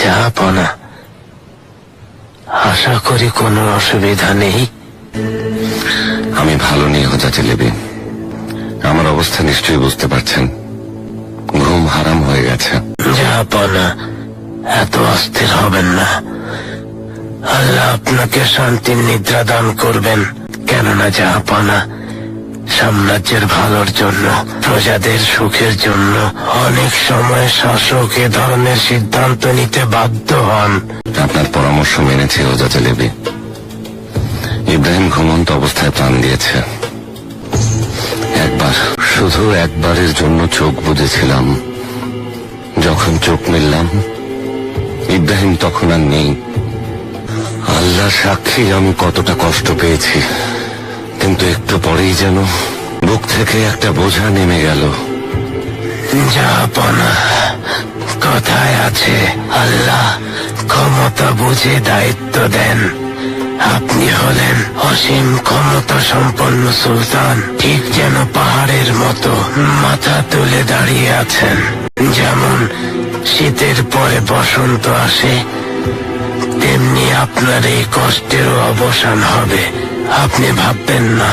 জাহাপনা, আশা করি কোনো অসুবিধা নেই। আমি ভালো নেই হজরত লেবি। আমার অবস্থা নিশ্চয়ই বুঝতে পারছেন, ঘুম হারাম হয়ে গেছে। জাহাপনা, এত অস্থির হবেন না। আল্লাহ আপনাকে শান্তির নিদ্রা দান করবেন। কেননা জাহাপনা, সাম্রাজ্যের ভালোর জন্য, প্রজাদের সুখের জন্য অনেক সময় শাসক এ ধরনের সিদ্ধান্ত নিতে বাধ্য হন। আপনার পরামর্শ মেনেছি হজরত লেবি। ইব্রাহিম ঘুমন্ত অবস্থায় প্রাণ দিয়েছে। একবার, শুধু একবারের জন্য চোখ বুজেছিলাম। যখন চোখ মেললাম, ইব্রাহিম তখন আর নেই। আল্লাহ সাক্ষী আমি কতটা কষ্ট পেয়েছি, কিন্তু একটু পরেই যেন বুক থেকে একটা বোঝা নেমে গেল। জাহাপনা, কথায় আছে, আল্লাহ ক্ষমতা বুঝে দায়িত্ব দেন। আপনি হলেন অসীম ক্ষমতা সম্পন্ন সুলতান, ঠিক যেন পাহাড়ের মতো মাথা তুলে দাঁড়িয়ে আছেন। যেমন শীতের পরে বসন্ত আসে, তেমনি আপনার এই কষ্টেরও অবসান হবে। আপনি ভাববেন না